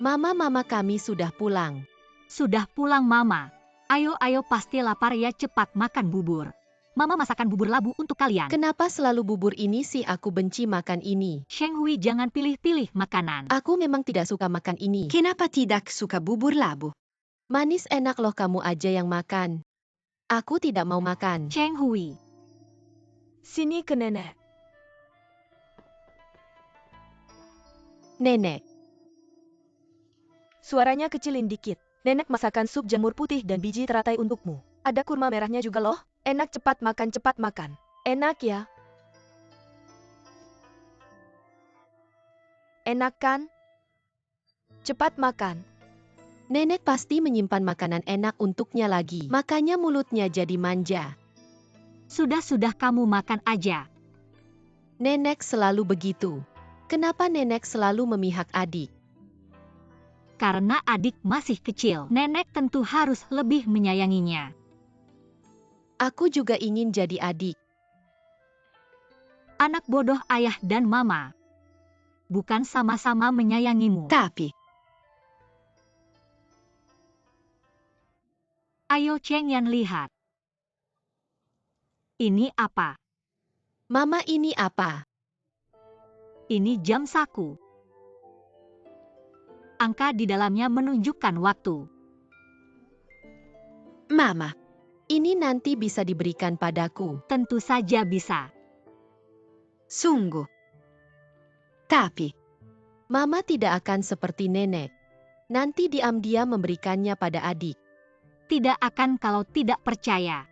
Mama kami sudah pulang. Sudah pulang Mama. Ayo pasti lapar ya, cepat makan bubur. Mama masakan bubur labu untuk kalian. Kenapa selalu bubur ini sih? Aku benci makan ini. Sheng Hui, jangan pilih-pilih makanan. Aku memang tidak suka makan ini. Kenapa tidak suka bubur labu? Manis enak loh, kamu aja yang makan. Aku tidak mau makan. Sheng Hui. Sini ke nenek. Nenek, Suaranya kecilin dikit. Nenek masakan sup jamur putih dan biji teratai untukmu. Ada kurma merahnya juga loh. Enak, cepat makan, cepat makan. Enak ya? Enak kan? Cepat makan. nenek pasti menyimpan makanan enak untuknya lagi. Makanya mulutnya jadi manja. Sudah kamu makan aja. Nenek selalu begitu. Kenapa nenek selalu memihak adik? Karena adik masih kecil, nenek tentu harus lebih menyayanginya. Aku juga ingin jadi adik. Anak bodoh ayah dan mama. Bukan sama-sama menyayangimu. Tapi, Ayo Cheng Yan lihat. Ini apa? Mama, ini apa? Ini jam saku. Angka di dalamnya menunjukkan waktu. Mama, Ini nanti bisa diberikan padaku. Tentu saja bisa. sungguh. Tapi, Mama tidak akan seperti nenek. Nanti diam-diam memberikannya pada adik. Tidak akan kalau tidak percaya.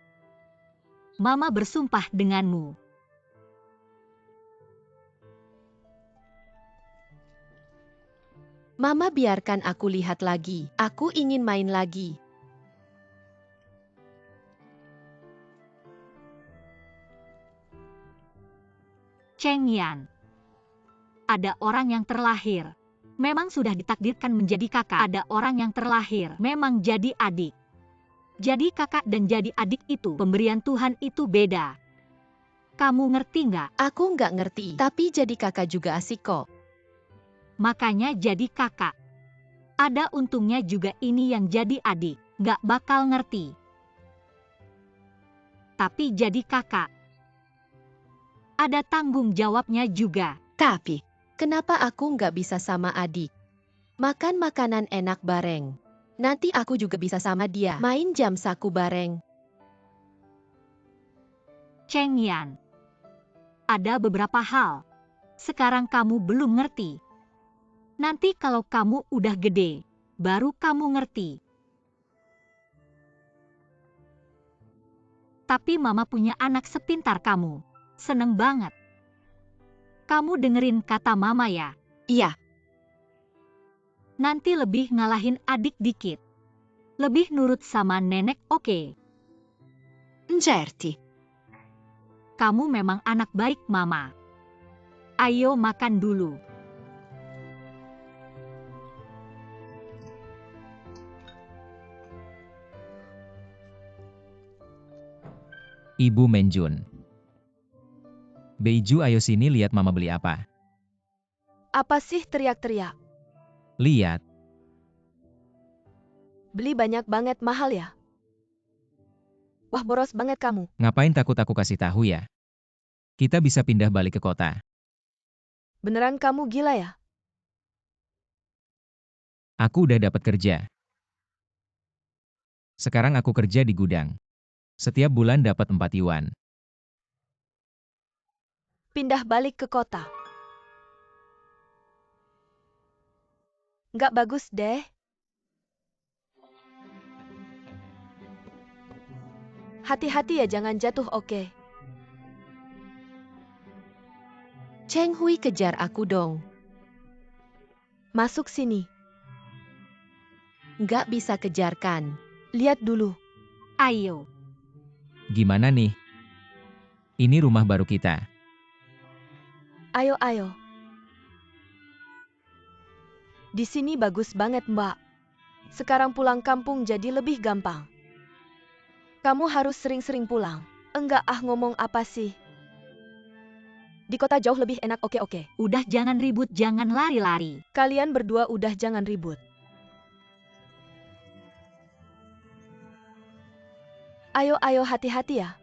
Mama bersumpah denganmu. Mama, biarkan aku lihat lagi. Aku ingin main lagi. Cheng Yan. Ada orang yang terlahir. Memang sudah ditakdirkan menjadi kakak. Ada orang yang terlahir. Memang jadi adik. Jadi kakak dan jadi adik itu, pemberian Tuhan itu beda. Kamu ngerti nggak? Aku nggak ngerti, tapi jadi kakak juga asik kok. Makanya jadi kakak. Ada untungnya juga ini yang jadi adik. Nggak bakal ngerti. Tapi jadi kakak. Ada tanggung jawabnya juga. tapi, Kenapa aku nggak bisa sama adik? Makan makanan enak bareng. Nanti aku juga bisa sama dia. Main jam saku bareng. Cheng Yan. Ada beberapa hal. Sekarang kamu belum ngerti. Nanti kalau kamu udah gede, baru kamu ngerti. Tapi Mama punya anak sepintar kamu. Seneng banget. Kamu dengerin kata Mama ya. iya, Nanti lebih ngalahin adik dikit. Lebih nurut sama nenek, oke? certi. Kamu memang anak baik, Mama. Ayo makan dulu. Ibu Menjun. Beiju, ayo sini lihat Mama beli apa. Apa sih teriak-teriak? Lihat, Beli banyak banget, mahal ya? Wah, boros banget kamu. ngapain takut aku kasih tahu ya? Kita bisa pindah balik ke kota. Beneran kamu gila ya? Aku udah dapat kerja. Sekarang aku kerja di gudang. Setiap bulan dapat 4 yuan. Pindah balik ke kota. Nggak bagus deh. Hati-hati ya, jangan jatuh, oke? Cheng Hui, kejar aku dong. Masuk sini. Nggak bisa kejarkan. Lihat dulu. Ayo. Gimana nih? Ini rumah baru kita. Ayo. Di sini bagus banget, Mbak. Sekarang pulang kampung jadi lebih gampang. Kamu harus sering-sering pulang. Enggak ngomong apa sih? Di kota jauh lebih enak, oke. Udah jangan ribut, jangan lari-lari. Kalian berdua udah jangan ribut. Ayo, hati-hati ya.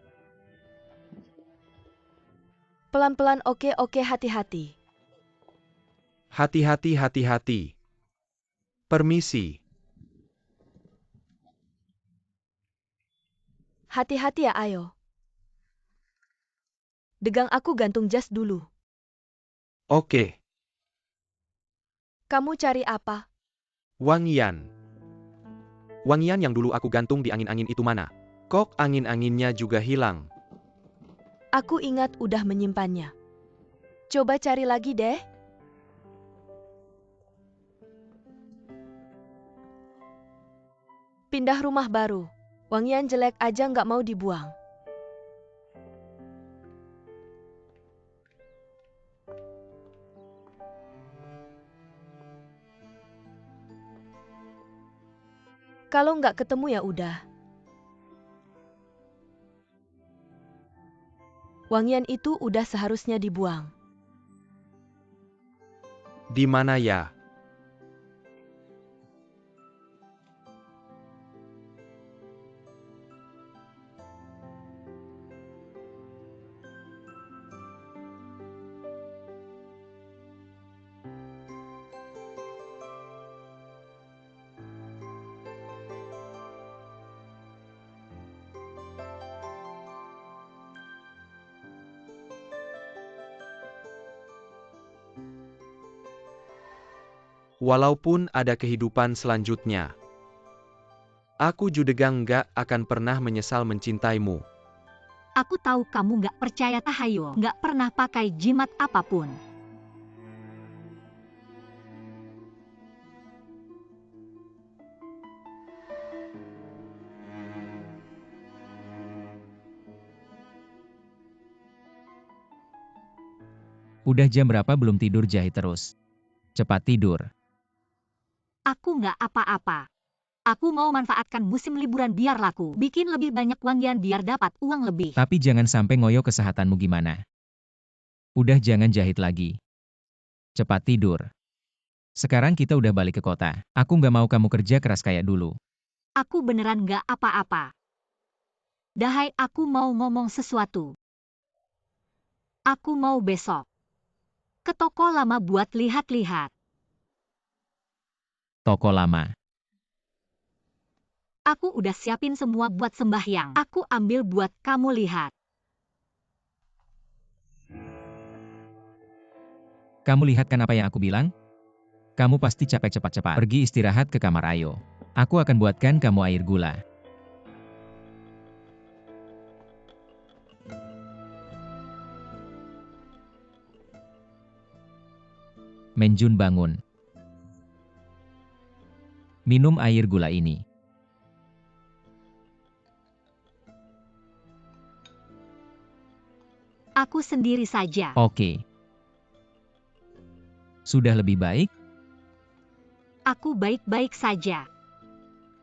Pelan-pelan, oke, hati-hati. Hati-hati. Permisi. Hati-hati ya, ayo. Degang, aku gantung jas dulu. Oke. Kamu cari apa? Wangian. Wangian yang dulu aku gantung di angin-angin itu mana? Kok angin-anginnya juga hilang? Aku ingat udah menyimpannya. Coba cari lagi deh. Pindah rumah baru. Wangian jelek aja nggak mau dibuang. Kalau nggak ketemu ya udah. Wangian itu udah seharusnya dibuang. Di mana ya? Walaupun ada kehidupan selanjutnya, aku Judegang nggak akan pernah menyesal mencintaimu. Aku tahu kamu nggak percaya tahayul, nggak pernah pakai jimat apapun. Udah jam berapa belum tidur jahit terus? Cepat tidur. Aku nggak apa-apa. Aku mau manfaatkan musim liburan biar laku. Bikin lebih banyak wangian biar dapat uang lebih. Tapi jangan sampai ngoyo kesehatanmu gimana. Udah jangan jahit lagi. Cepat tidur. Sekarang kita udah balik ke kota. Aku nggak mau kamu kerja keras kayak dulu. Aku beneran nggak apa-apa. Dahai, aku mau ngomong sesuatu. Aku mau besok ke toko lama buat lihat-lihat. Toko lama. Aku udah siapin semua buat sembahyang. Aku ambil buat kamu lihat. Kamu lihat kan apa yang aku bilang? Kamu pasti capek, cepat-cepat. Pergi istirahat ke kamar ayo. Aku akan buatkan kamu air gula. Menjun bangun. Minum air gula ini. Aku sendiri saja. Oke. Sudah lebih baik? Aku baik-baik saja.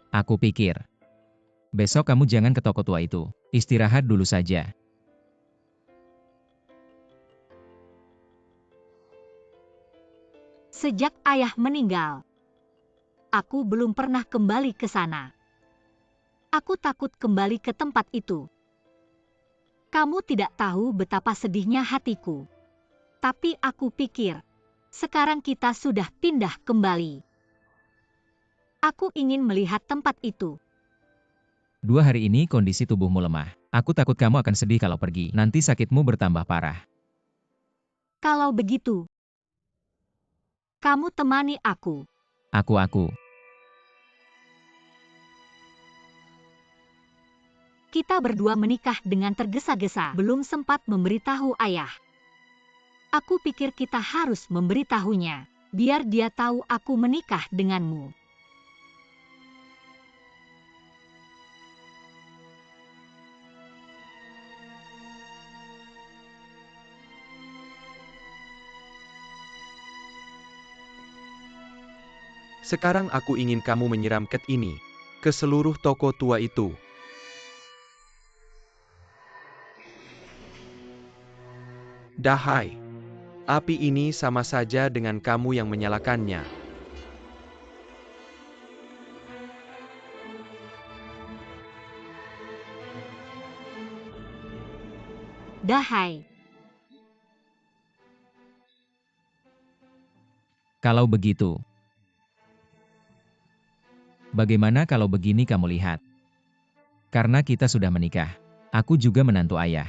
Aku pikir. Besok kamu jangan ke toko tua itu. Istirahat dulu saja. Sejak ayah meninggal, aku belum pernah kembali ke sana. Aku takut kembali ke tempat itu. Kamu tidak tahu betapa sedihnya hatiku. Tapi aku pikir, sekarang kita sudah pindah kembali. Aku ingin melihat tempat itu. 2 hari ini kondisi tubuhmu lemah. Aku takut kamu akan sedih kalau pergi. Nanti sakitmu bertambah parah. Kalau begitu, kamu temani aku. Aku. Kita berdua menikah dengan tergesa-gesa, belum sempat memberitahu ayah. Aku pikir kita harus memberitahunya, biar dia tahu aku menikah denganmu. Sekarang aku ingin kamu menyiram ket ini ke seluruh toko tua itu. Dahai, api ini sama saja dengan kamu yang menyalakannya. Dahai, Kalau begitu, bagaimana kalau begini kamu lihat? Karena kita sudah menikah, aku juga menantu ayah.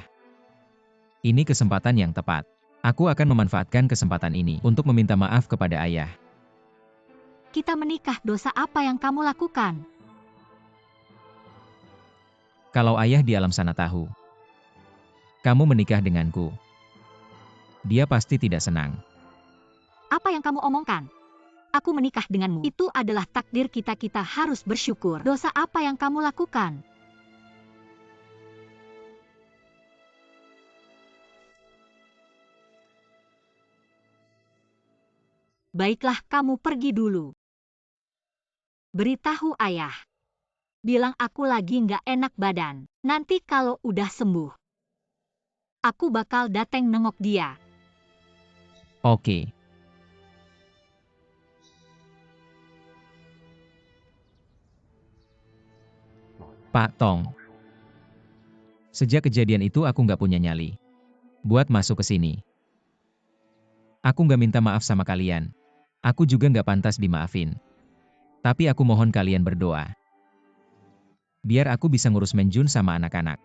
Ini kesempatan yang tepat. Aku akan memanfaatkan kesempatan ini untuk meminta maaf kepada ayah. kita menikah, dosa apa yang kamu lakukan? Kalau ayah di alam sana tahu, kamu menikah denganku, dia pasti tidak senang. Apa yang kamu omongkan? Aku menikah denganmu. Itu adalah takdir kita, kita harus bersyukur. Dosa apa yang kamu lakukan? Baiklah, kamu pergi dulu. Beritahu ayah. Bilang aku lagi nggak enak badan. Nanti kalau udah sembuh, aku bakal dateng nengok dia. Oke. Pak Tong. Sejak kejadian itu aku nggak punya nyali buat masuk ke sini. Aku nggak minta maaf sama kalian. Aku juga nggak pantas dimaafin. Tapi aku mohon kalian berdoa. Biar aku bisa ngurus Menjun sama anak-anak.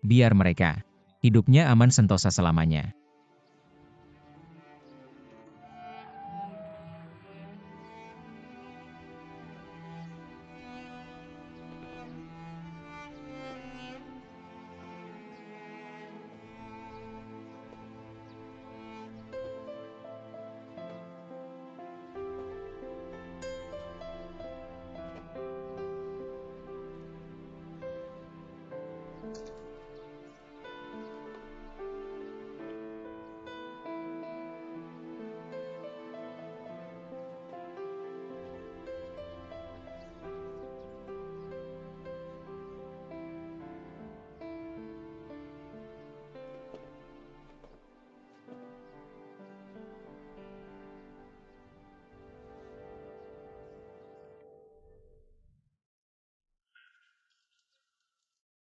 Biar mereka hidupnya aman sentosa selamanya.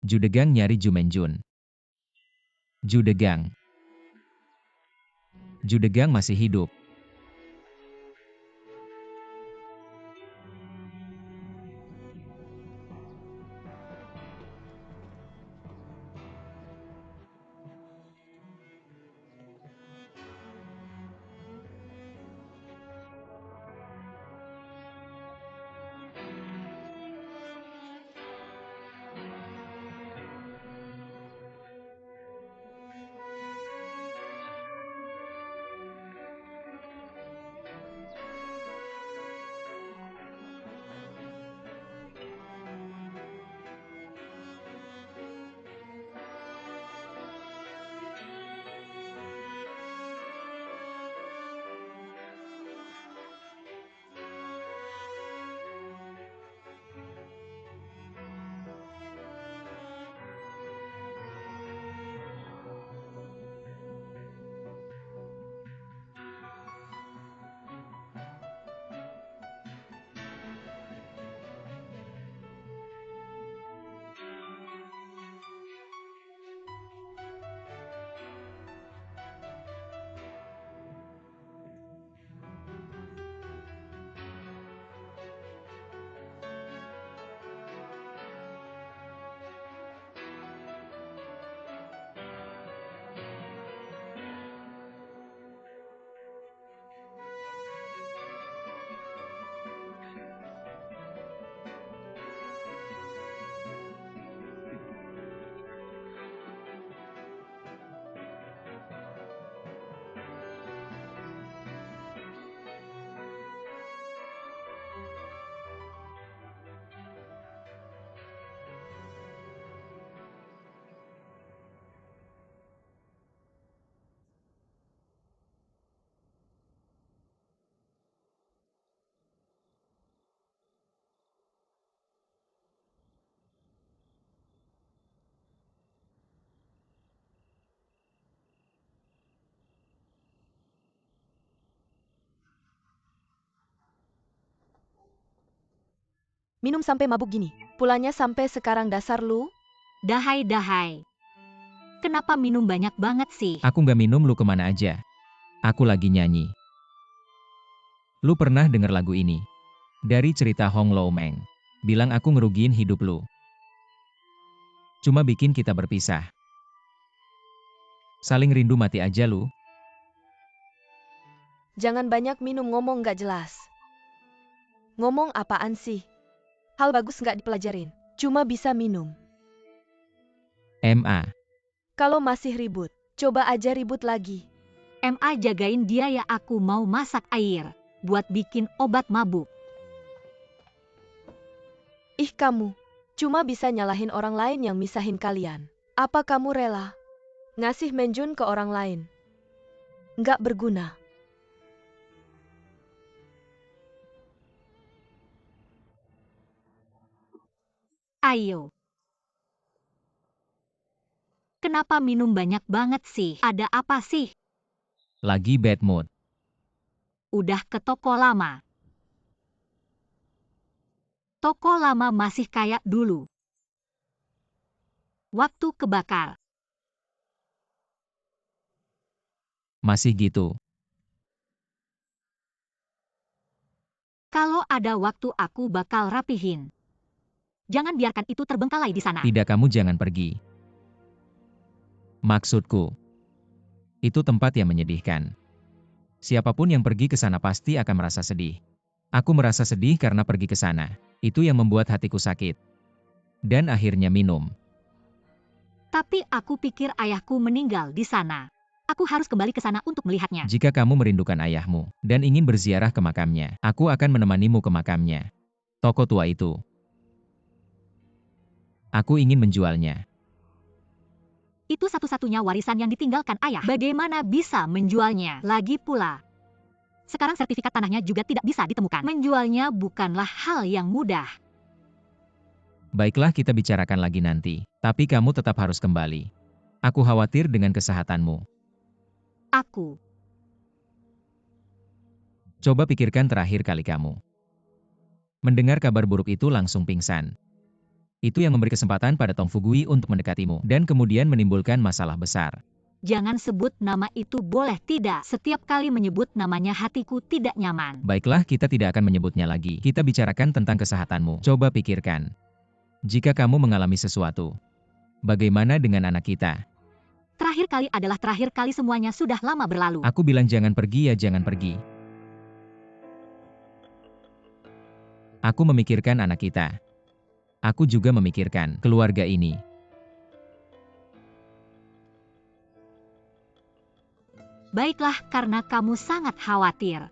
Judegang nyari Jumenjun. Judegang. Judegang masih hidup. Minum sampai mabuk gini. Pulangnya sampai sekarang dasar lu. Dahai. Kenapa minum banyak banget sih? Aku nggak minum, lu kemana aja? Aku lagi nyanyi. Lu pernah denger lagu ini? Dari cerita Hong Lo Meng. Bilang aku ngerugiin hidup lu. Cuma bikin kita berpisah. Saling rindu mati aja lu. Jangan banyak minum, ngomong gak jelas. Ngomong apaan sih? Hal bagus gak dipelajarin. Cuma bisa minum. MA. Kalau masih ribut, coba aja ribut lagi. MA jagain dia ya, aku mau masak air. Buat bikin obat mabuk. Ih kamu, cuma bisa nyalahin orang lain yang misahin kalian. Apa kamu rela ngasih menjun ke orang lain? Nggak berguna. Ayo. Kenapa minum banyak banget sih? Ada apa sih? Lagi bad mood. Udah ke toko lama. Toko lama masih kayak dulu. Waktu kebakar. Masih gitu. Kalau ada waktu aku bakal rapihin. Jangan biarkan itu terbengkalai di sana. Tidak, kamu jangan pergi. Maksudku, itu tempat yang menyedihkan. Siapapun yang pergi ke sana pasti akan merasa sedih. Aku merasa sedih karena pergi ke sana. Itu yang membuat hatiku sakit. Dan akhirnya minum. Tapi aku pikir ayahku meninggal di sana. Aku harus kembali ke sana untuk melihatnya. Jika kamu merindukan ayahmu dan ingin berziarah ke makamnya, aku akan menemanimu ke makamnya. Toko tua itu. Aku ingin menjualnya. Itu satu-satunya warisan yang ditinggalkan ayah. Bagaimana bisa menjualnya? Lagi pula, sekarang sertifikat tanahnya juga tidak bisa ditemukan. Menjualnya bukanlah hal yang mudah. Baiklah, kita bicarakan lagi nanti. Tapi kamu tetap harus kembali. Aku khawatir dengan kesehatanmu. Aku. Coba pikirkan terakhir kali kamu mendengar kabar buruk itu langsung pingsan. Itu yang memberi kesempatan pada Tong Fugui untuk mendekatimu dan kemudian menimbulkan masalah besar. Jangan sebut nama itu, boleh tidak? Setiap kali menyebut namanya hatiku tidak nyaman. Baiklah, kita tidak akan menyebutnya lagi. Kita bicarakan tentang kesehatanmu. Coba pikirkan. Jika kamu mengalami sesuatu, bagaimana dengan anak kita? Terakhir kali adalah terakhir kali, semuanya sudah lama berlalu. Aku bilang jangan pergi ya, jangan pergi. Aku memikirkan anak kita. Aku juga memikirkan keluarga ini. Baiklah, karena kamu sangat khawatir.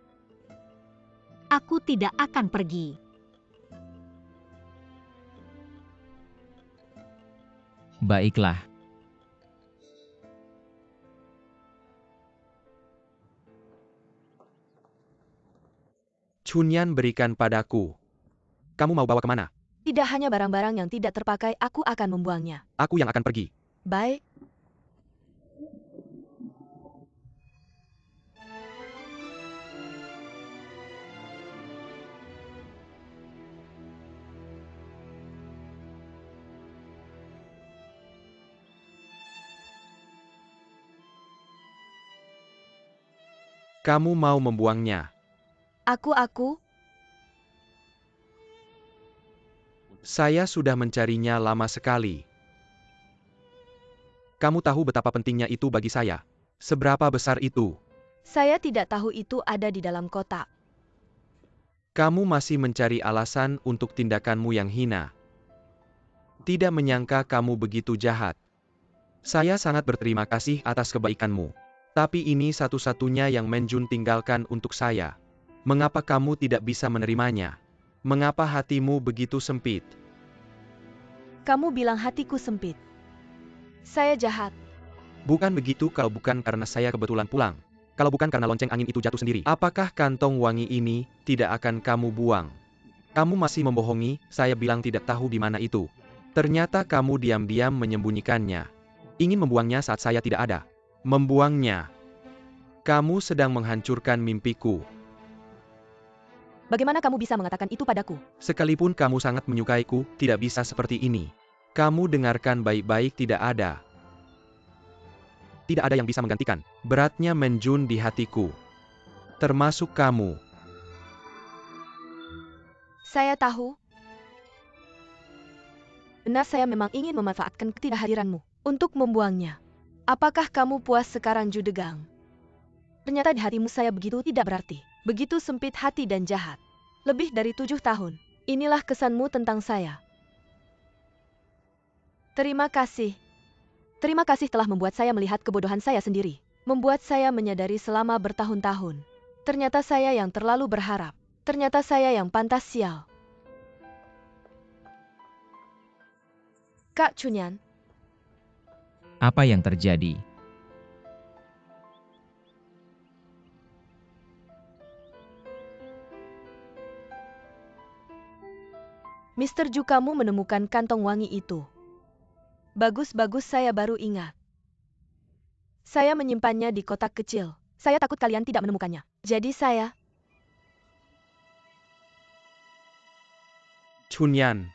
Aku tidak akan pergi. Baiklah. Chunyan, berikan padaku. Kamu mau bawa kemana? Tidak hanya barang-barang yang tidak terpakai, aku akan membuangnya. Aku yang akan pergi. Baik. Kamu mau membuangnya? Aku. Saya sudah mencarinya lama sekali. Kamu tahu betapa pentingnya itu bagi saya. Seberapa besar itu? Saya tidak tahu itu ada di dalam kotak. Kamu masih mencari alasan untuk tindakanmu yang hina. Tidak menyangka kamu begitu jahat. Saya sangat berterima kasih atas kebaikanmu. Tapi ini satu-satunya yang Menjun tinggalkan untuk saya. Mengapa kamu tidak bisa menerimanya? Mengapa hatimu begitu sempit? Kamu bilang hatiku sempit. Saya jahat. Bukan begitu kalau bukan karena saya kebetulan pulang. Kalau bukan karena lonceng angin itu jatuh sendiri. Apakah kantong wangi ini tidak akan kamu buang? Kamu masih membohongi, saya bilang tidak tahu di mana itu. Ternyata kamu diam-diam menyembunyikannya. Ingin membuangnya saat saya tidak ada. Membuangnya. Kamu sedang menghancurkan mimpiku. Bagaimana kamu bisa mengatakan itu padaku? Sekalipun kamu sangat menyukaiku, tidak bisa seperti ini. Kamu dengarkan baik-baik, tidak ada. Tidak ada yang bisa menggantikan beratnya Menjun di hatiku. Termasuk kamu. Saya tahu. Benar, saya memang ingin memanfaatkan ketidakhadiranmu untuk membuangnya. Apakah kamu puas sekarang, Judegang? Ternyata di hatimu saya begitu tidak berarti. Begitu sempit hati dan jahat. Lebih dari 7 tahun. Inilah kesanmu tentang saya. Terima kasih. Terima kasih telah membuat saya melihat kebodohan saya sendiri. Membuat saya menyadari selama bertahun-tahun. Ternyata saya yang terlalu berharap. Ternyata saya yang pantas sial. Kak Chunyan. Apa yang terjadi? Mr. Ju, kamu menemukan kantong wangi itu. Bagus-bagus, saya baru ingat. Saya menyimpannya di kotak kecil. Saya takut kalian tidak menemukannya. Jadi saya... Chunyan.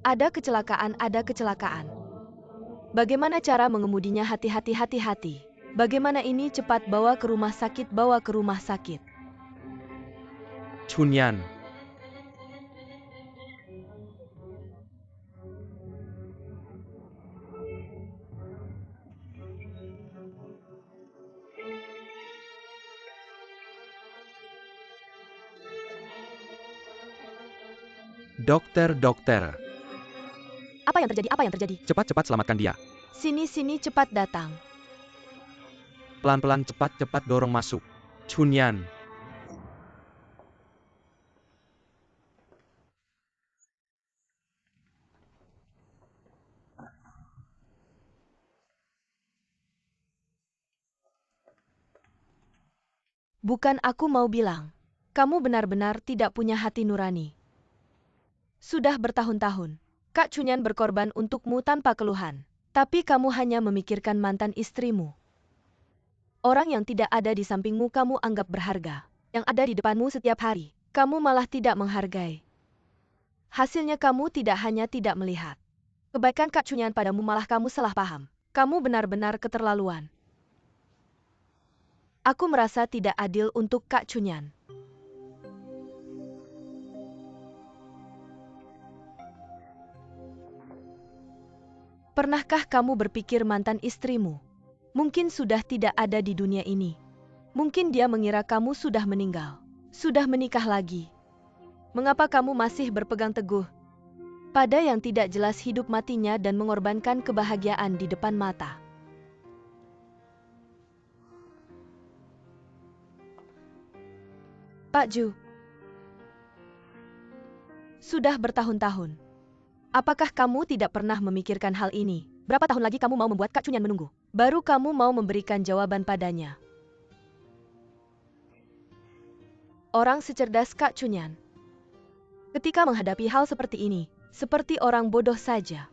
Ada kecelakaan, ada kecelakaan. Bagaimana cara mengemudinya? Hati-hati, hati-hati. Bagaimana ini? Cepat bawa ke rumah sakit, bawa ke rumah sakit. Chunyan. Dokter. Apa yang terjadi? Apa yang terjadi? Cepat-cepat selamatkan dia. Sini, cepat datang. Pelan-pelan, cepat-cepat dorong masuk. Chunyan. Bukan, aku mau bilang. Kamu benar-benar tidak punya hati nurani. Sudah bertahun-tahun, Kak Chunyan berkorban untukmu tanpa keluhan. Tapi kamu hanya memikirkan mantan istrimu. Orang yang tidak ada di sampingmu kamu anggap berharga. Yang ada di depanmu setiap hari, kamu malah tidak menghargai. Hasilnya kamu tidak hanya tidak melihat kebaikan Kak Chunyan padamu, malah kamu salah paham. Kamu benar-benar keterlaluan. Aku merasa tidak adil untuk Kak Chunyan. Pernahkah kamu berpikir mantan istrimu mungkin sudah tidak ada di dunia ini? Mungkin dia mengira kamu sudah meninggal, sudah menikah lagi. Mengapa kamu masih berpegang teguh pada yang tidak jelas hidup matinya dan mengorbankan kebahagiaan di depan mata? Pak Ju, sudah bertahun-tahun. Apakah kamu tidak pernah memikirkan hal ini? Berapa tahun lagi kamu mau membuat Kak Chunyan menunggu? Baru kamu mau memberikan jawaban padanya. Orang secerdas Kak Chunyan, ketika menghadapi hal seperti ini, seperti orang bodoh saja.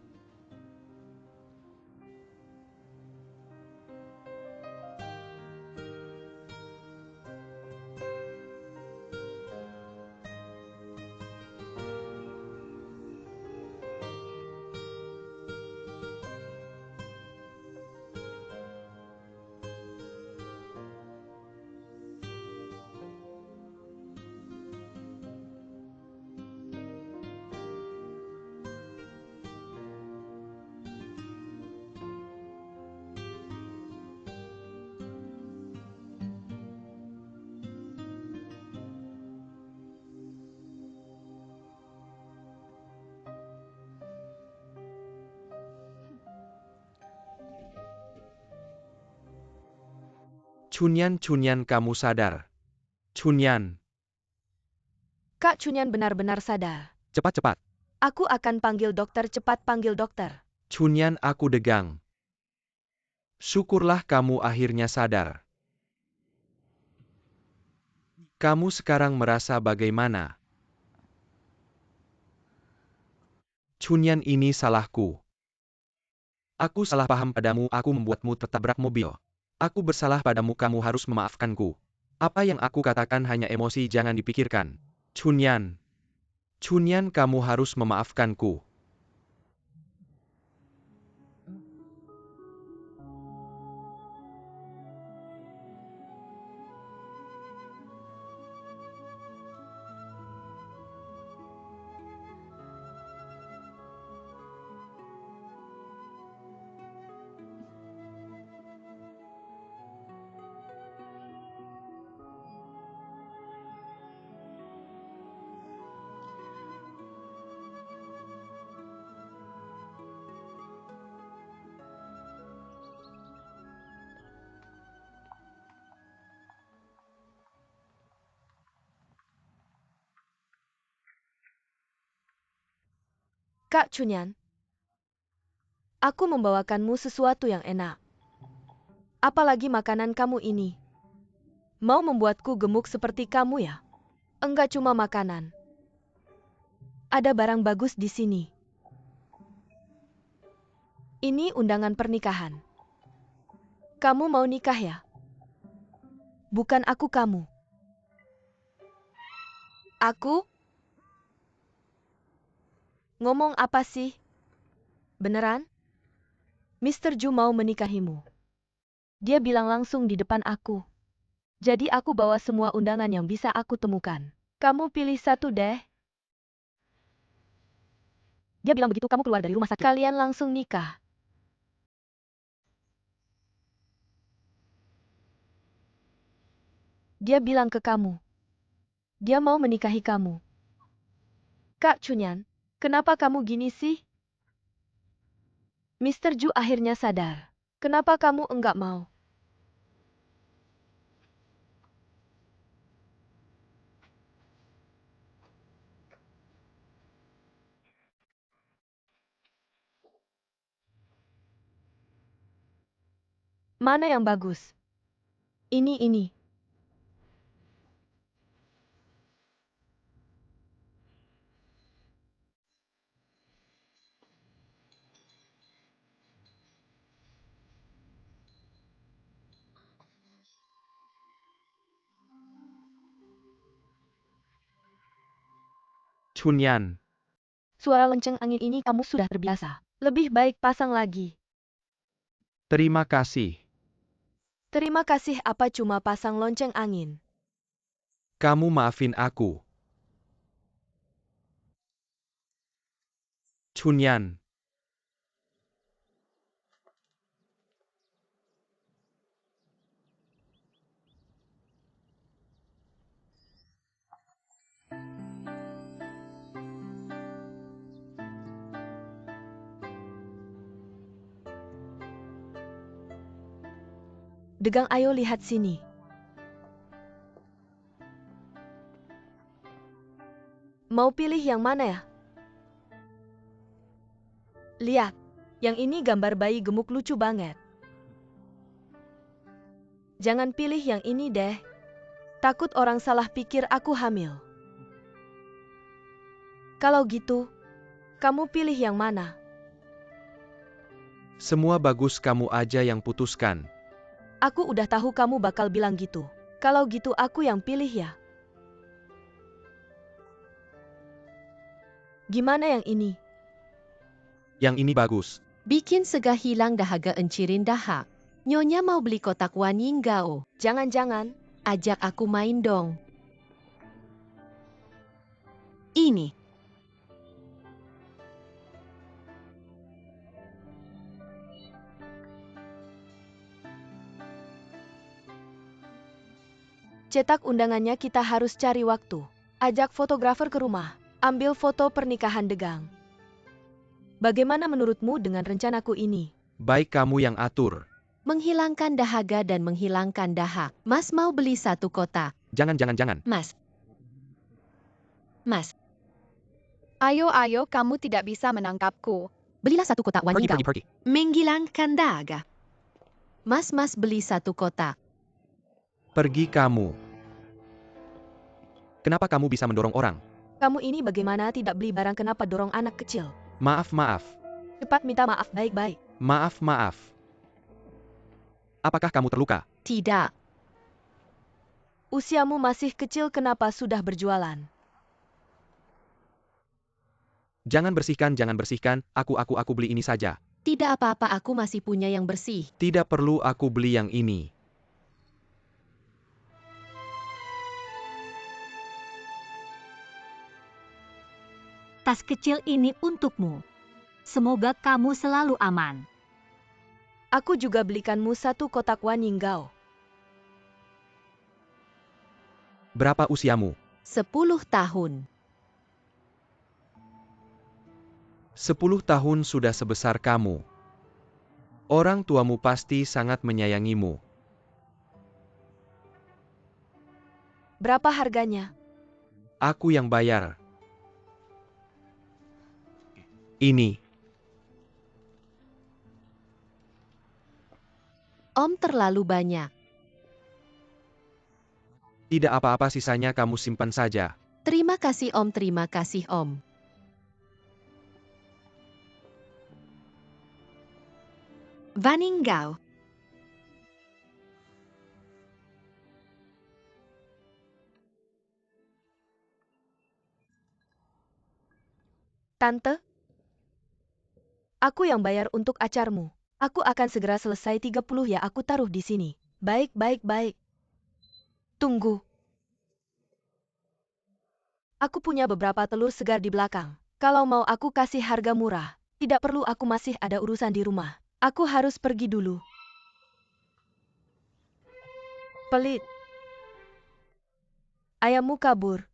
Chunyan, kamu sadar. Chunyan. Kak Chunyan benar-benar sadar. Cepat-cepat. Aku akan panggil dokter, cepat panggil dokter. Chunyan, aku degang. Syukurlah kamu akhirnya sadar. Kamu sekarang merasa bagaimana? Chunyan, ini salahku. Aku salah paham padamu, aku membuatmu tertabrak mobil. Aku bersalah padamu, kamu harus memaafkanku. Apa yang aku katakan hanya emosi, jangan dipikirkan. Chunyan. Chunyan, kamu harus memaafkanku. Kak Chunyan, aku membawakanmu sesuatu yang enak. Apalagi makanan kamu ini. Mau membuatku gemuk seperti kamu ya? Enggak cuma makanan. Ada barang bagus di sini. Ini undangan pernikahan. Kamu mau nikah ya? Bukan aku kamu. Aku? Ngomong apa sih? Beneran? Mr. Ju mau menikahimu. Dia bilang langsung di depan aku. Jadi aku bawa semua undangan yang bisa aku temukan. Kamu pilih satu deh. Dia bilang begitu kamu keluar dari rumah sakit. Kalian langsung nikah. Dia bilang ke kamu. Dia mau menikahi kamu. Kak Chunyan, kenapa kamu gini sih? Mr. Ju akhirnya sadar. Kenapa kamu enggak mau? Mana yang bagus? Ini. Chunyan. Suara lonceng angin ini kamu sudah terbiasa. Lebih baik pasang lagi. Terima kasih. Terima kasih apa cuma pasang lonceng angin. Kamu maafin aku. Chunyan. Degang, ayo lihat sini. Mau pilih yang mana ya? Lihat, yang ini gambar bayi gemuk lucu banget. Jangan pilih yang ini deh. Takut orang salah pikir aku hamil. Kalau gitu, kamu pilih yang mana? Semua bagus, kamu aja yang putuskan. Aku udah tahu kamu bakal bilang gitu. Kalau gitu aku yang pilih ya. Gimana yang ini? Yang ini bagus. Bikin segah hilang dahaga encirin dahak. Nyonya mau beli kotak waning gao. Jangan-jangan. Ajak aku main dong. Ini. Cetak undangannya, kita harus cari waktu. Ajak fotografer ke rumah. Ambil foto pernikahan Degang. Bagaimana menurutmu dengan rencanaku ini? Baik, kamu yang atur. Menghilangkan dahaga dan menghilangkan dahak. Mas mau beli satu kotak. Jangan. Mas. Ayo, kamu tidak bisa menangkapku. Belilah satu kotak waning gao. Pergi. Menghilangkan dahaga. Mas beli 1 kotak. Pergi kamu. Kenapa kamu bisa mendorong orang? Kamu ini bagaimana tidak beli barang, kenapa dorong anak kecil? Maaf. Cepat minta maaf baik-baik. Maaf. Apakah kamu terluka? Tidak. Usiamu masih kecil, kenapa sudah berjualan? Jangan bersihkan. Aku beli ini saja. Tidak apa-apa, aku masih punya yang bersih. Tidak perlu aku beli yang ini. Tas kecil ini untukmu. Semoga kamu selalu aman. Aku juga belikanmu 1 kotak Waningao. Berapa usiamu? 10 tahun. 10 tahun sudah sebesar kamu. Orang tuamu pasti sangat menyayangimu. Berapa harganya? Aku yang bayar. Ini. Om terlalu banyak. Tidak apa-apa, sisanya kamu simpan saja. Terima kasih Om, terima kasih Om. Waningao. Tante? Aku yang bayar untuk acarmu. Aku akan segera selesai 30 ya, aku taruh di sini. Baik. Tunggu. Aku punya beberapa telur segar di belakang. Kalau mau aku kasih harga murah. Tidak perlu, aku masih ada urusan di rumah. Aku harus pergi dulu. Pelit. Ayammu kabur.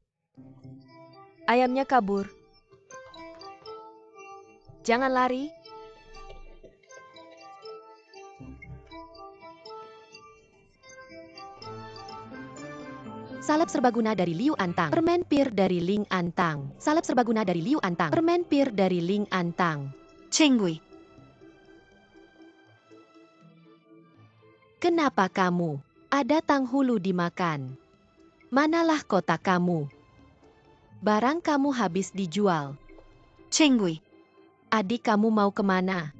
Ayamnya kabur. Jangan lari. Salep serbaguna dari Liu Antang. Permen pir dari Ling Antang. Salep serbaguna dari Liu Antang. Permen pir dari Ling Antang. Cengui. Kenapa kamu? Ada tanghulu dimakan. Manalah kotak kamu? Barang kamu habis dijual. Cengui. Adik kamu mau kemana?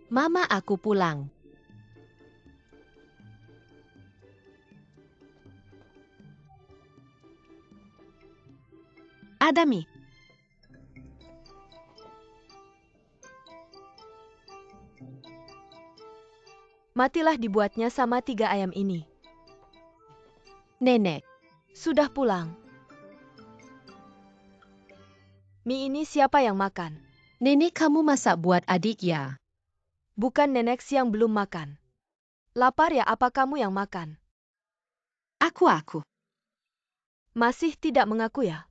Mama, aku pulang. Adami. Matilah dibuatnya sama 3 ayam ini. Nenek, Sudah pulang. Mie ini siapa yang makan? nenek kamu masak buat adik ya? Bukan, nenek siang belum makan. Lapar ya, apa kamu yang makan? Aku. Masih tidak mengaku ya?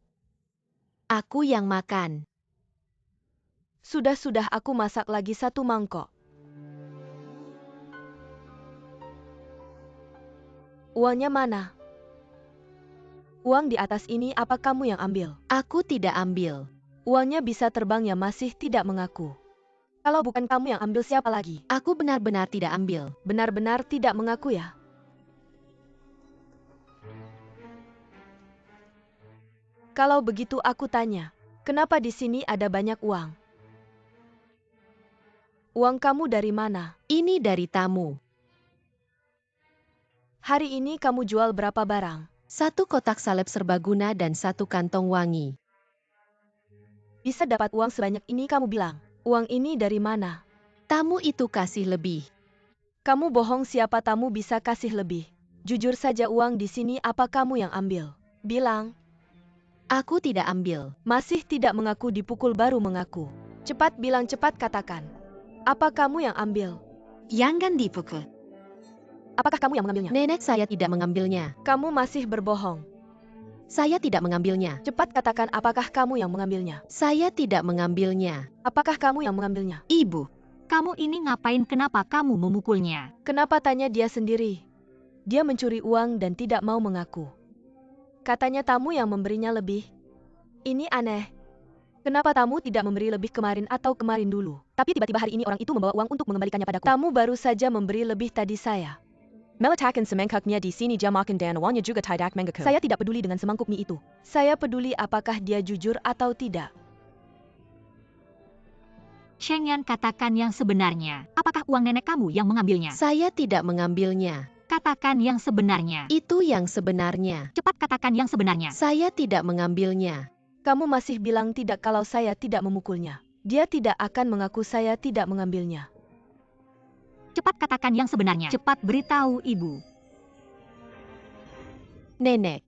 Aku yang makan. Sudah, aku masak lagi 1 mangkok. Uangnya mana? Uang di atas ini apa kamu yang ambil? Aku tidak ambil. Uangnya bisa terbang ya, masih tidak mengaku. Kalau bukan kamu yang ambil, siapa lagi? Aku benar-benar tidak ambil. Benar-benar tidak mengaku ya? Kalau begitu aku tanya, kenapa di sini ada banyak uang? Uang kamu dari mana? Ini dari tamu. Hari ini kamu jual berapa barang? 1 kotak salep serbaguna dan 1 kantong wangi. Bisa dapat uang sebanyak ini, kamu bilang. Uang ini dari mana? Tamu itu kasih lebih. Kamu bohong, siapa tamu bisa kasih lebih? Jujur saja, uang di sini apa kamu yang ambil? Bilang. Aku tidak ambil. Masih tidak mengaku, dipukul baru mengaku. Cepat bilang, cepat katakan. Apa kamu yang ambil? Jangan dipukul. Apakah kamu yang mengambilnya? Nenek, saya tidak mengambilnya. Kamu masih berbohong. Saya tidak mengambilnya. Cepat katakan, apakah kamu yang mengambilnya? Saya tidak mengambilnya. Apakah kamu yang mengambilnya? Ibu. Kamu ini ngapain, kenapa kamu memukulnya? Kenapa, tanya dia sendiri. Dia mencuri uang dan tidak mau mengaku. Katanya tamu yang memberinya lebih. Ini aneh. Kenapa tamu tidak memberi lebih kemarin atau kemarin dulu? Tapi tiba-tiba hari ini orang itu membawa uang untuk mengembalikannya padaku. Tamu baru saja memberi lebih tadi saya. Meletakan semangkuknya di sini jam makan dan uangnya juga tidak menggaku. Saya tidak peduli dengan semangkuk mie itu. Saya peduli apakah dia jujur atau tidak. Cheng Yan katakan yang sebenarnya. Apakah uang nenek kamu yang mengambilnya? Saya tidak mengambilnya. Katakan yang sebenarnya. Itu yang sebenarnya. Cepat katakan yang sebenarnya. Saya tidak mengambilnya. Kamu masih bilang tidak kalau saya tidak memukulnya. Dia tidak akan mengaku saya tidak mengambilnya. Cepat katakan yang sebenarnya. Cepat beritahu ibu. Nenek.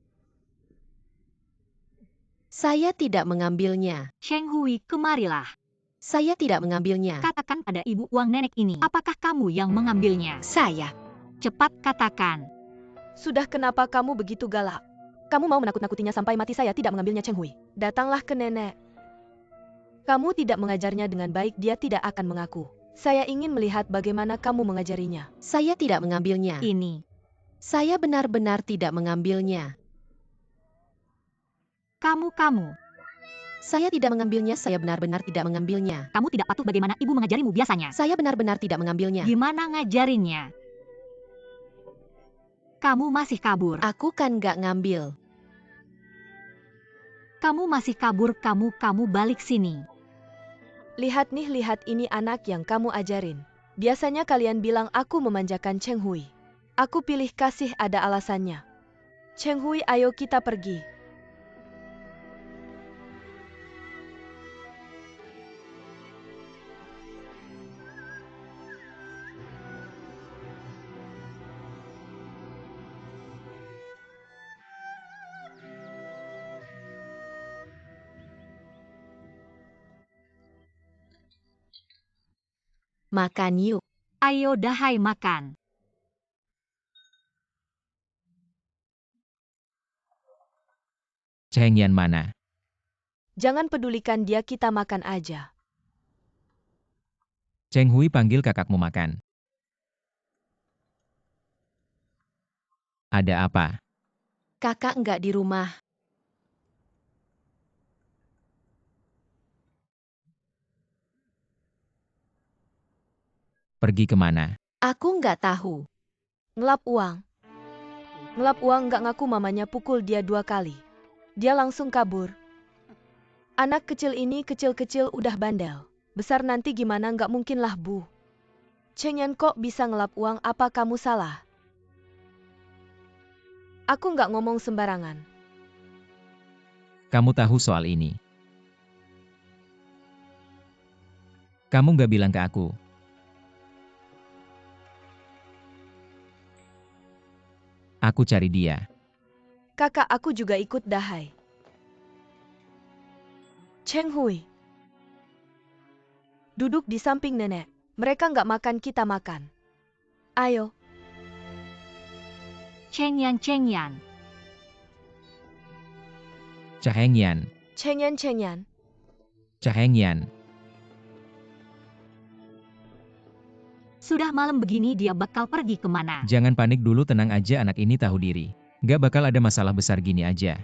Saya tidak mengambilnya. Cheng Hui, kemarilah. Saya tidak mengambilnya. Katakan pada ibu uang nenek ini. Apakah kamu yang mengambilnya? Saya. Cepat katakan. Sudah, kenapa kamu begitu galak? Kamu mau menakut-nakutinya sampai mati. Saya tidak mengambilnya, Cheng Hui. Datanglah ke nenek. Kamu tidak mengajarnya dengan baik, dia tidak akan mengaku. Saya ingin melihat bagaimana kamu mengajarinya. Saya tidak mengambilnya. Ini. Saya benar-benar tidak mengambilnya. Kamu. Saya tidak mengambilnya. Saya benar-benar tidak mengambilnya. Kamu tidak patuh bagaimana ibu mengajarimu biasanya. Saya benar-benar tidak mengambilnya. Gimana ngajarinnya? Kamu masih kabur. Aku kan gak ngambil. Kamu masih kabur, kamu balik sini. Lihat nih, lihat ini anak yang kamu ajarin. Biasanya kalian bilang aku memanjakan Cheng Hui. Aku pilih kasih ada alasannya. Cheng Hui, ayo kita pergi. Makan yuk. Ayo dahai makan. Cheng Yan mana? Jangan pedulikan dia, kita makan aja. Cheng Hui panggil kakakmu makan. Ada apa? Kakak nggak di rumah. Pergi kemana? Aku nggak tahu. Ngelap uang. Ngelap uang, nggak ngaku mamanya pukul dia 2 kali. Dia langsung kabur. Anak kecil ini kecil-kecil udah bandel. Besar nanti gimana, nggak mungkin lah bu. Cheng Yan kok bisa ngelap uang, apa kamu salah? Aku nggak ngomong sembarangan. Kamu tahu soal ini. Kamu nggak bilang ke aku. Aku cari dia. Kakak aku juga ikut dahai. Cheng Hui. Duduk di samping nenek. Mereka nggak makan, kita makan. Ayo. Cheng Yan. Cheng Yan. Cheng Yan, Cheng Yan. Sudah malam begini dia bakal pergi kemana? Jangan panik dulu, tenang aja, anak ini tahu diri. Gak bakal ada masalah besar gini aja.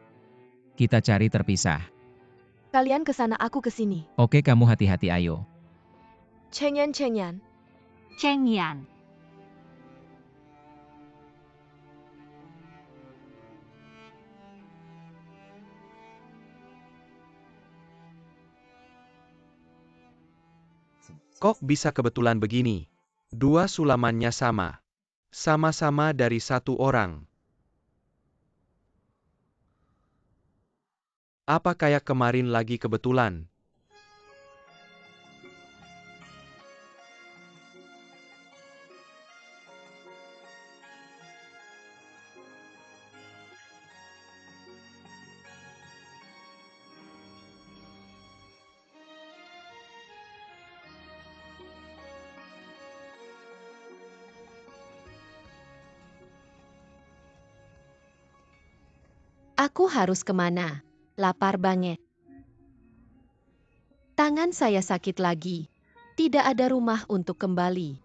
Kita cari terpisah. Kalian ke sana, aku ke sini. Oke, kamu hati-hati, ayo. Cheng Yan. Cheng Yan. Kok bisa kebetulan begini? Dua sulamannya sama. Sama-sama dari satu orang. Apa kayak kemarin lagi kebetulan? Aku harus kemana? Lapar banget. Tangan saya sakit lagi. Tidak ada rumah untuk kembali.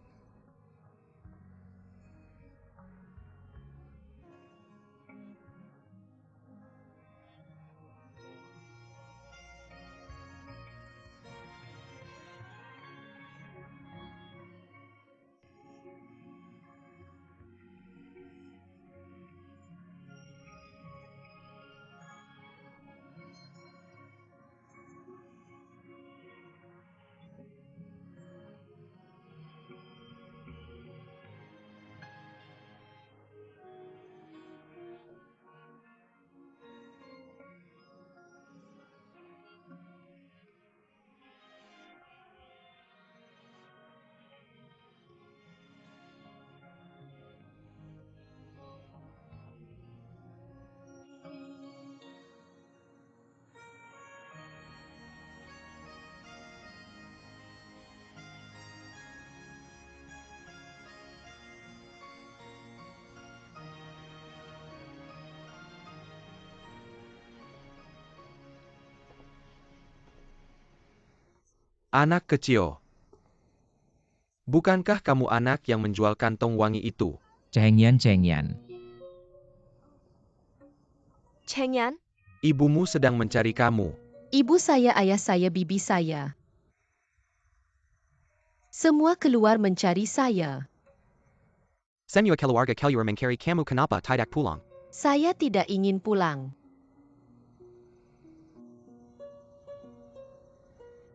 Anak kecil. Bukankah kamu anak yang menjual kantong wangi itu? Cheng Yan, Cheng Yan. Cheng Yan, Ibumu sedang mencari kamu. Ibu saya, ayah saya, bibi saya. Semua keluar mencari saya. Semua keluarga keluar mencari kamu, kenapa tidak pulang? Saya tidak ingin pulang.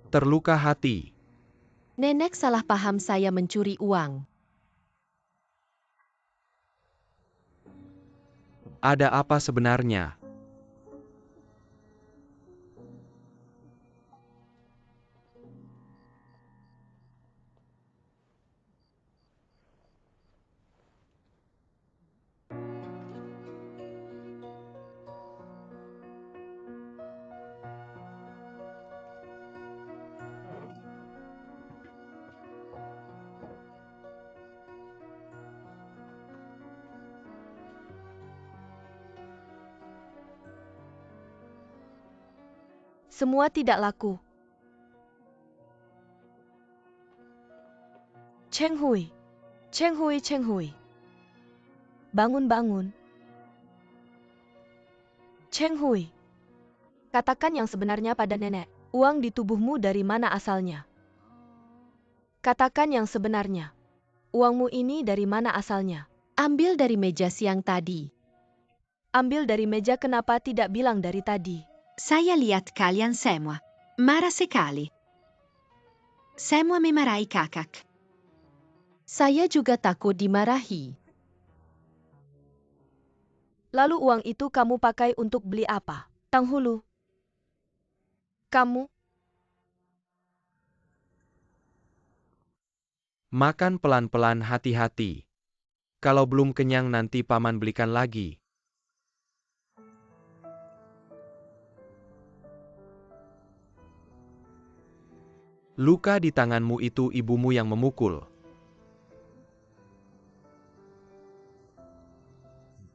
Terluka hati. Nenek salah paham saya mencuri uang. Ada apa sebenarnya? semua tidak laku. Cheng Hui, Cheng Hui, Cheng Hui. Bangun, bangun. Cheng Hui, katakan yang sebenarnya pada nenek. Uang di tubuhmu dari mana asalnya? Katakan yang sebenarnya. Uangmu ini dari mana asalnya? Ambil dari meja siang tadi. Ambil dari meja, kenapa tidak bilang dari tadi? Saya lihat kalian semua marah sekali. Semua memarahi kakak. Saya juga takut dimarahi. Lalu uang itu kamu pakai untuk beli apa? Tang Hulu. Kamu? Makan pelan-pelan, hati-hati. Kalau belum kenyang nanti paman belikan lagi. Luka di tanganmu itu ibumu yang memukul.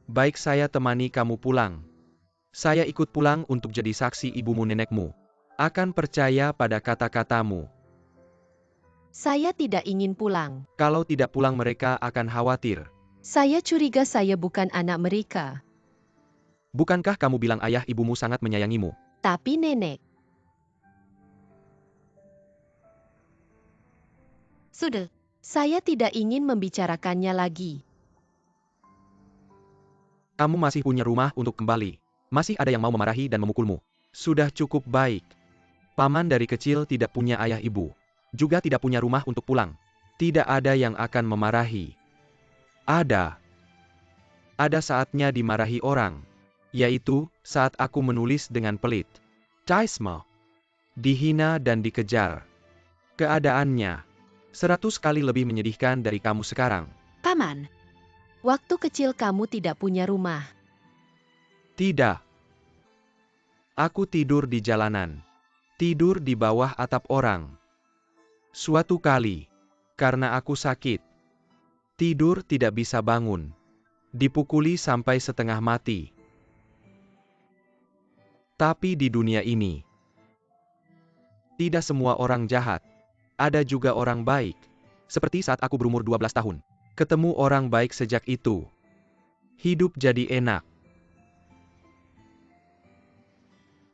Baik, saya temani kamu pulang. Saya ikut pulang untuk jadi saksi ibumu, nenekmu. Akan percaya pada kata-katamu. Saya tidak ingin pulang. Kalau tidak pulang mereka akan khawatir. Saya curiga saya bukan anak mereka. Bukankah kamu bilang ayah ibumu sangat menyayangimu? Tapi nenek. Sudah. Saya tidak ingin membicarakannya lagi. Kamu masih punya rumah untuk kembali. Masih ada yang mau memarahi dan memukulmu. Sudah cukup baik. Paman dari kecil tidak punya ayah ibu. Juga tidak punya rumah untuk pulang. Tidak ada yang akan memarahi. Ada saatnya dimarahi orang. Yaitu, saat aku menulis dengan pelit. Chaisme. Dihina dan dikejar. Keadaannya 100 kali lebih menyedihkan dari kamu sekarang. Paman, Waktu kecil kamu tidak punya rumah. Tidak. Aku tidur di jalanan. Tidur di bawah atap orang. Suatu kali, karena aku sakit, tidur tidak bisa bangun. Dipukuli sampai setengah mati. Tapi di dunia ini, tidak semua orang jahat. Ada juga orang baik. Seperti saat aku berumur 12 tahun. Ketemu orang baik sejak itu. Hidup jadi enak.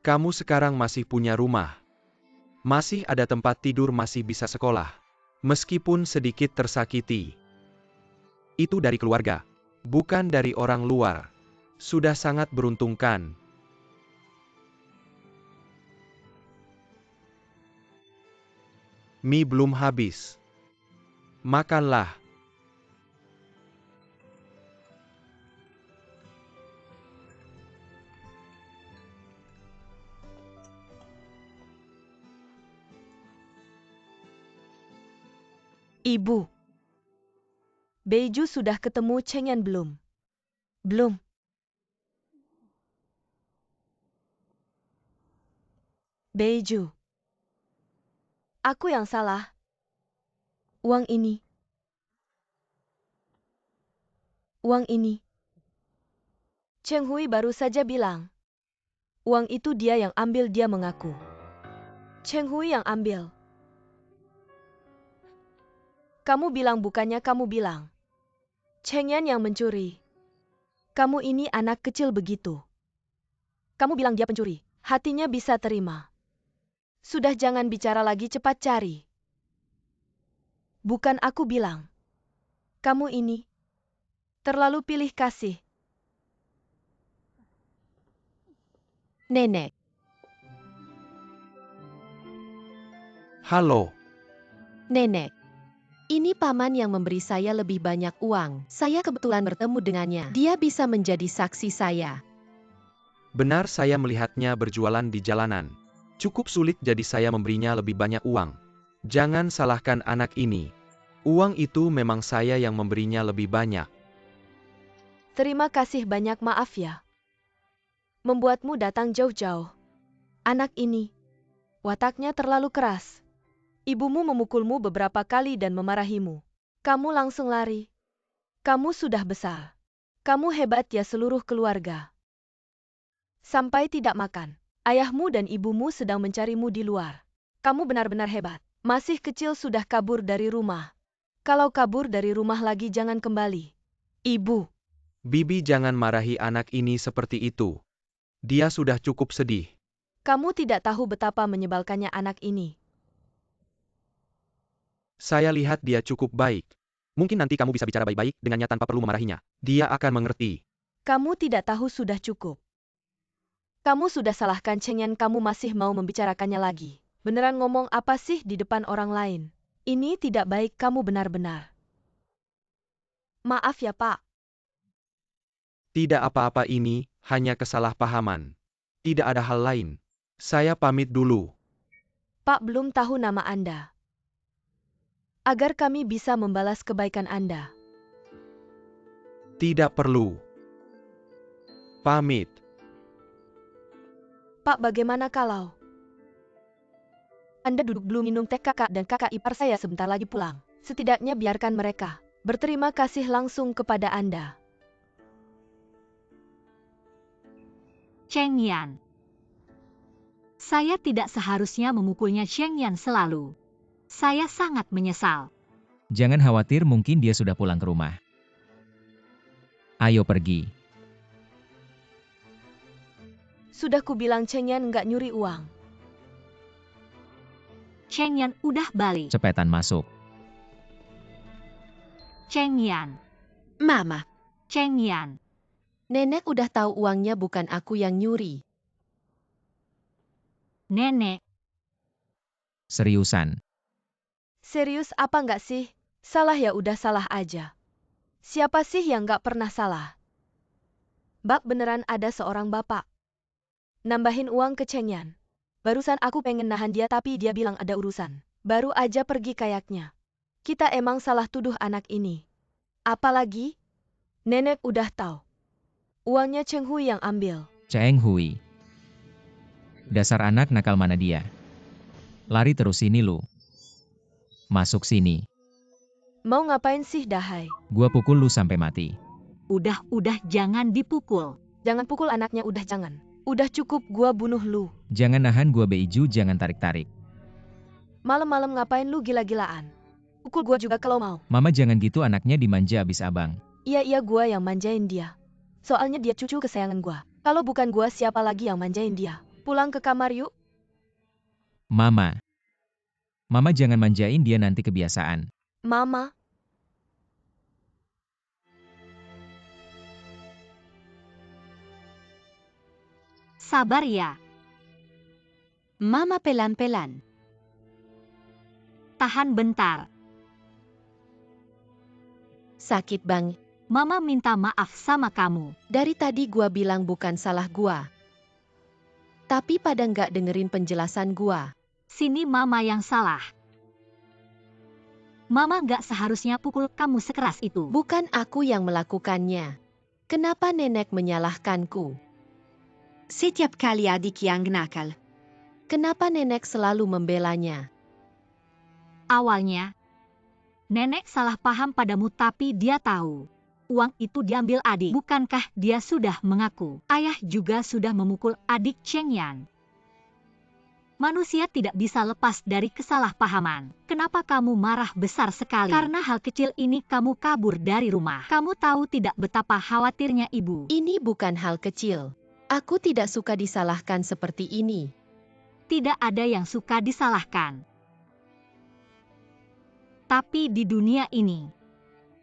Kamu sekarang masih punya rumah. Masih ada tempat tidur, masih bisa sekolah. Meskipun sedikit tersakiti. Itu dari keluarga. Bukan dari orang luar. Sudah sangat beruntungkan. Mie belum habis. Makanlah. Ibu. Beiju sudah ketemu Cheng Yan belum? Belum. Beiju. Aku yang salah. Uang ini. Uang ini. Cheng Hui baru saja bilang. Uang itu dia yang ambil, dia mengaku. Cheng Hui yang ambil. Kamu bilang bukannya kamu bilang. Cheng Yan yang mencuri. Kamu ini anak kecil begitu. Kamu bilang dia pencuri. Hatinya bisa terima. Sudah jangan bicara lagi, cepat cari. Bukan aku bilang. Kamu ini terlalu pilih kasih. Nenek. Halo. Nenek. Ini paman yang memberi saya lebih banyak uang. Saya kebetulan bertemu dengannya. Dia bisa menjadi saksi saya. Benar, saya melihatnya berjualan di jalanan. Cukup sulit jadi saya memberinya lebih banyak uang. Jangan salahkan anak ini. Uang itu memang saya yang memberinya lebih banyak. Terima kasih banyak, maaf ya. Membuatmu datang jauh-jauh. Anak ini, wataknya terlalu keras. Ibumu memukulmu beberapa kali dan memarahimu. Kamu langsung lari. Kamu sudah besar. Kamu hebat ya seluruh keluarga. Sampai tidak makan. Ayahmu dan ibumu sedang mencarimu di luar. Kamu benar-benar hebat. Masih kecil sudah kabur dari rumah. Kalau kabur dari rumah lagi jangan kembali. Ibu. Bibi, jangan marahi anak ini seperti itu. Dia sudah cukup sedih. Kamu tidak tahu betapa menyebalkannya anak ini. Saya lihat dia cukup baik. Mungkin nanti kamu bisa bicara baik-baik dengannya tanpa perlu memarahinya. Dia akan mengerti. Kamu tidak tahu sudah cukup. Kamu sudah salahkan Cheng Yan, kamu masih mau membicarakannya lagi. Beneran ngomong apa sih di depan orang lain? Ini tidak baik, kamu benar-benar. Maaf ya, Pak. Tidak apa-apa, ini hanya kesalahpahaman. Tidak ada hal lain. Saya pamit dulu. Pak belum tahu nama Anda. Agar kami bisa membalas kebaikan Anda. Tidak perlu. Pamit. Pak, bagaimana kalau Anda duduk dulu minum teh, kakak dan kakak ipar saya sebentar lagi pulang. Setidaknya biarkan mereka berterima kasih langsung kepada Anda. Cheng Yan. Saya tidak seharusnya memukulnya Cheng Yan selalu. Saya sangat menyesal. Jangan khawatir, mungkin dia sudah pulang ke rumah. Ayo pergi. Sudah kubilang Cheng Yan nggak nyuri uang. Cheng Yan udah balik. Cepetan masuk. Cheng Yan. Mama. Cheng Yan. Nenek udah tahu uangnya bukan aku yang nyuri. Nenek. Seriusan. Serius apa nggak sih? Salah ya udah salah aja. Siapa sih yang nggak pernah salah? Bak, beneran ada seorang bapak nambahin uang ke Cheng Yan. Barusan aku pengen nahan dia tapi dia bilang ada urusan. Baru aja pergi kayaknya. Kita emang salah tuduh anak ini. Apalagi nenek udah tahu. Uangnya Cheng Hui yang ambil. Cheng Hui. Dasar anak nakal, mana dia? Lari terus sini lu. Masuk sini. Mau ngapain sih, Dahai? Gua pukul lu sampai mati. Udah jangan dipukul. Jangan pukul anaknya, udah jangan. Udah cukup, gua bunuh lu. Jangan nahan gua, Beiju, jangan tarik-tarik. Malam-malam ngapain lu gila-gilaan? Pukul gua juga kalau mau. Mama jangan gitu, anaknya dimanja abis abang. Iya gua yang manjain dia. Soalnya dia cucu kesayangan gua. Kalau bukan gua siapa lagi yang manjain dia? Pulang ke kamar yuk. Mama. Mama jangan manjain dia, nanti kebiasaan. Mama. Sabar ya. Mama pelan-pelan. Tahan bentar. Sakit bang. Mama minta maaf sama kamu. Dari tadi gua bilang bukan salah gua. Tapi pada nggak dengerin penjelasan gua. Sini mama yang salah. Mama nggak seharusnya pukul kamu sekeras itu. Bukan aku yang melakukannya. Kenapa nenek menyalahkanku? Setiap kali adik yang nakal. Kenapa nenek selalu membelanya? Awalnya, nenek salah paham padamu tapi dia tahu. Uang itu diambil adik. Bukankah dia sudah mengaku? Ayah juga sudah memukul adik Cheng Yan. Manusia tidak bisa lepas dari kesalahpahaman. Kenapa kamu marah besar sekali? Karena hal kecil ini kamu kabur dari rumah. Kamu tahu tidak betapa khawatirnya ibu. Ini bukan hal kecil. Aku tidak suka disalahkan seperti ini. Tidak ada yang suka disalahkan. Tapi di dunia ini,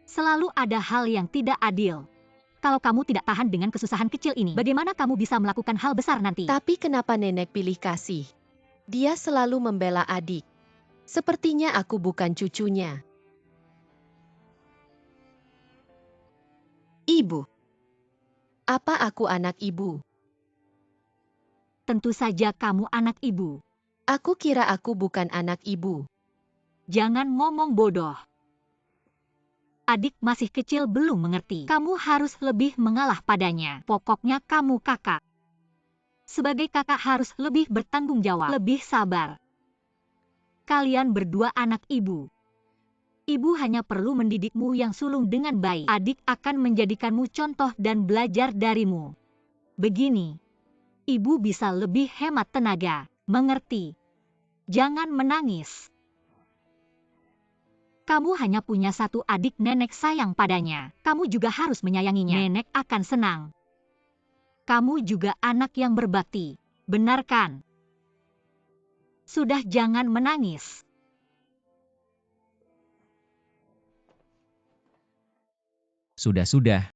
selalu ada hal yang tidak adil. Kalau kamu tidak tahan dengan kesusahan kecil ini, bagaimana kamu bisa melakukan hal besar nanti? Tapi kenapa nenek pilih kasih? Dia selalu membela adik. Sepertinya aku bukan cucunya. Ibu. Apa aku anak ibu? Tentu saja kamu anak ibu. Aku kira aku bukan anak ibu. Jangan ngomong bodoh. Adik masih kecil belum mengerti. Kamu harus lebih mengalah padanya. Pokoknya kamu kakak. Sebagai kakak harus lebih bertanggung jawab, lebih sabar. Kalian berdua anak ibu. Ibu hanya perlu mendidikmu yang sulung dengan baik. Adik akan menjadikanmu contoh dan belajar darimu. Begini, ibu bisa lebih hemat tenaga. Mengerti? Jangan menangis. Kamu hanya punya satu adik, nenek sayang padanya. Kamu juga harus menyayanginya. Nenek akan senang. Kamu juga anak yang berbakti. Benar kan? Sudah, jangan menangis. Sudah.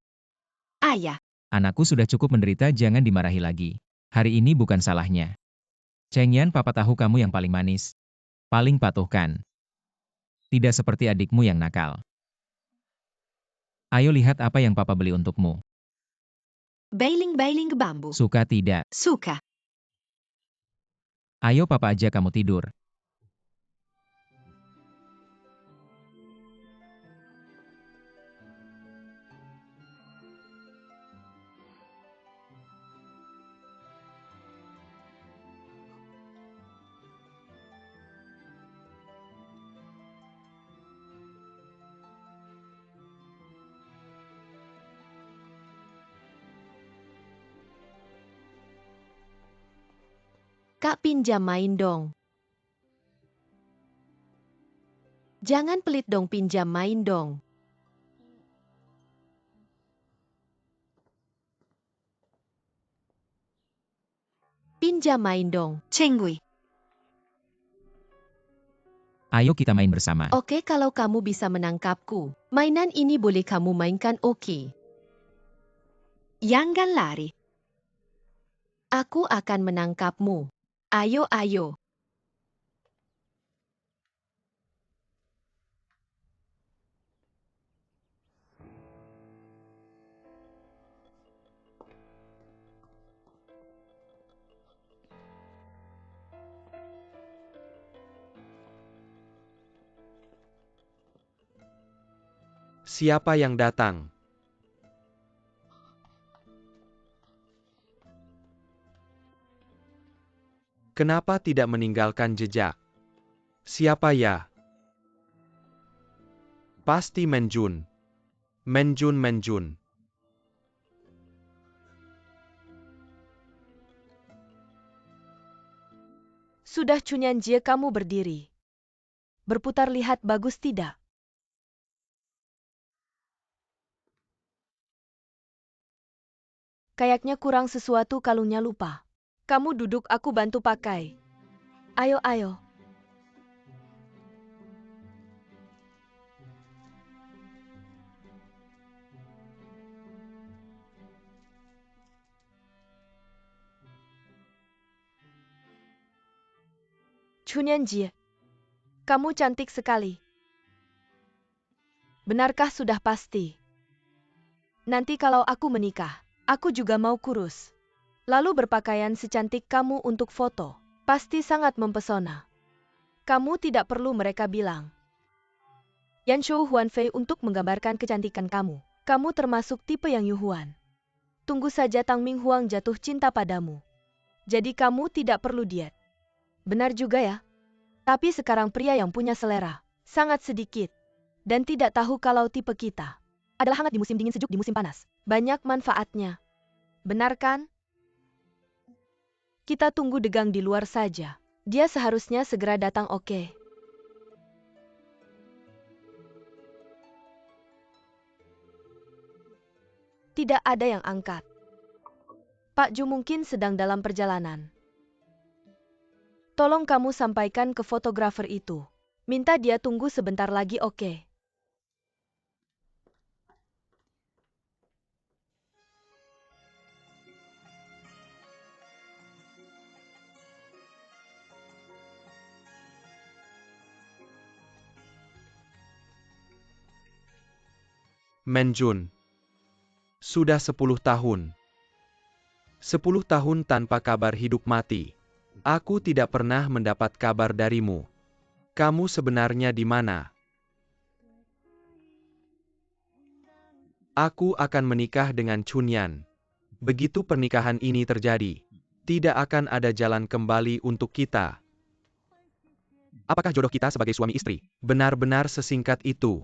Ayah. Anakku sudah cukup menderita, jangan dimarahi lagi. Hari ini bukan salahnya. Chengyan, papa tahu kamu yang paling manis. Paling patuh kan? Tidak seperti adikmu yang nakal. Ayo lihat apa yang papa beli untukmu. Bailing bambu. Suka tidak? Suka. Ayo papa ajak kamu tidur. Kak, pinjam main dong. Jangan pelit dong, pinjam main dong. Pinjam main dong. Cengui. Ayo kita main bersama. Oke, kalau kamu bisa menangkapku. Mainan ini boleh kamu mainkan, oke? Jangan lari. Aku akan menangkapmu. Ayo. Siapa yang datang? Kenapa tidak meninggalkan jejak? Siapa ya? Pasti Menjun. Menjun. Sudah, Chunyanjie, kamu berdiri. Berputar, lihat bagus tidak? Kayaknya kurang sesuatu, kalungnya lupa. Kamu duduk, aku bantu pakai. Ayo. Chunyanjie, kamu cantik sekali. Benarkah sudah pasti? Nanti kalau aku menikah, aku juga mau kurus. Lalu berpakaian secantik kamu untuk foto. Pasti sangat mempesona. Kamu tidak perlu mereka bilang. Yanshou Huanfei untuk menggambarkan kecantikan kamu. Kamu termasuk tipe yang Yuhuan. Tunggu saja Tang Minghuang jatuh cinta padamu. Jadi kamu tidak perlu diet. Benar juga ya. Tapi sekarang pria yang punya selera sangat sedikit. Dan tidak tahu kalau tipe kita adalah hangat di musim dingin, sejuk di musim panas. Banyak manfaatnya. Benar kan? Kita tunggu Degang di luar saja. Dia seharusnya segera datang, oke? Tidak ada yang angkat. Pak Ju mungkin sedang dalam perjalanan. Tolong kamu sampaikan ke fotografer itu. Minta dia tunggu sebentar lagi, oke? Menjun. Sudah 10 tahun. 10 tahun tanpa kabar hidup mati. Aku tidak pernah mendapat kabar darimu. Kamu sebenarnya di mana? Aku akan menikah dengan Chunyan. Begitu pernikahan ini terjadi, tidak akan ada jalan kembali untuk kita. Apakah jodoh kita sebagai suami istri? Benar-benar sesingkat itu.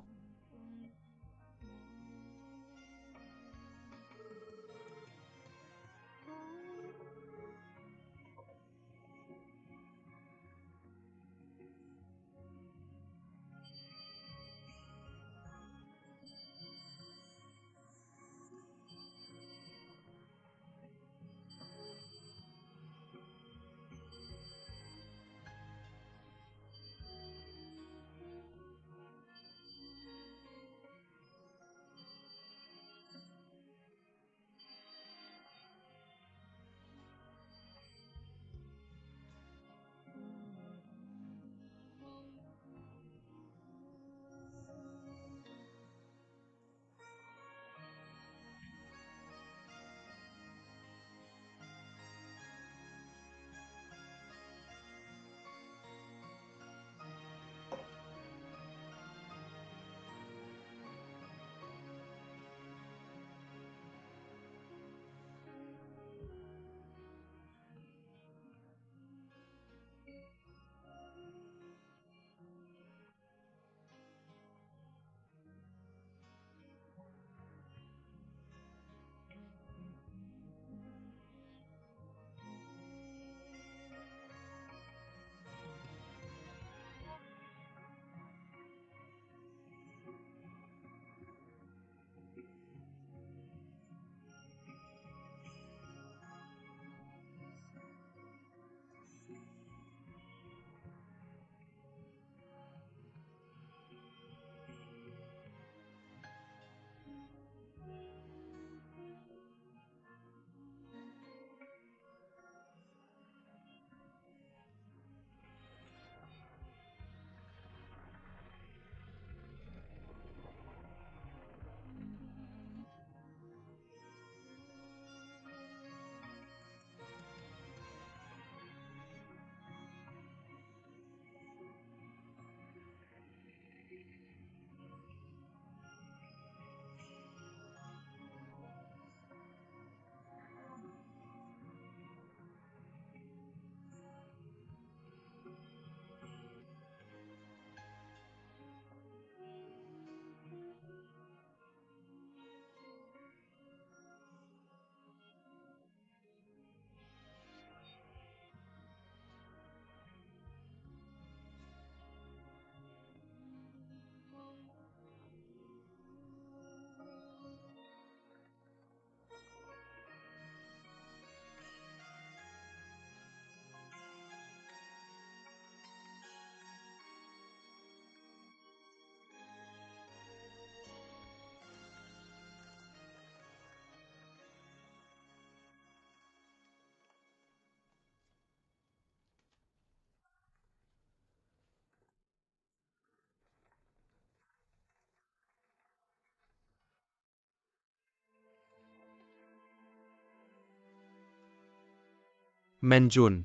Menjun.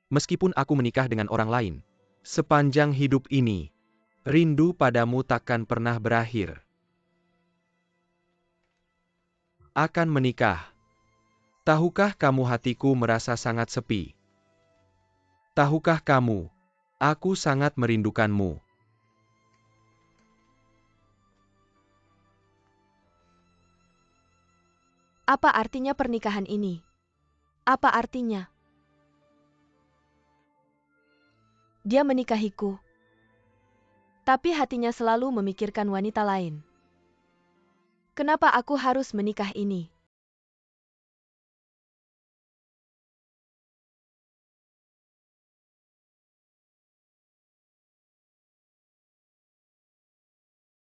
Meskipun aku menikah dengan orang lain, sepanjang hidup ini, rindu padamu takkan pernah berakhir. Akan menikah. Tahukah kamu hatiku merasa sangat sepi? Tahukah kamu, aku sangat merindukanmu. Apa artinya pernikahan ini? Apa artinya? dia menikahiku. Tapi hatinya selalu memikirkan wanita lain. Kenapa aku harus menikah ini?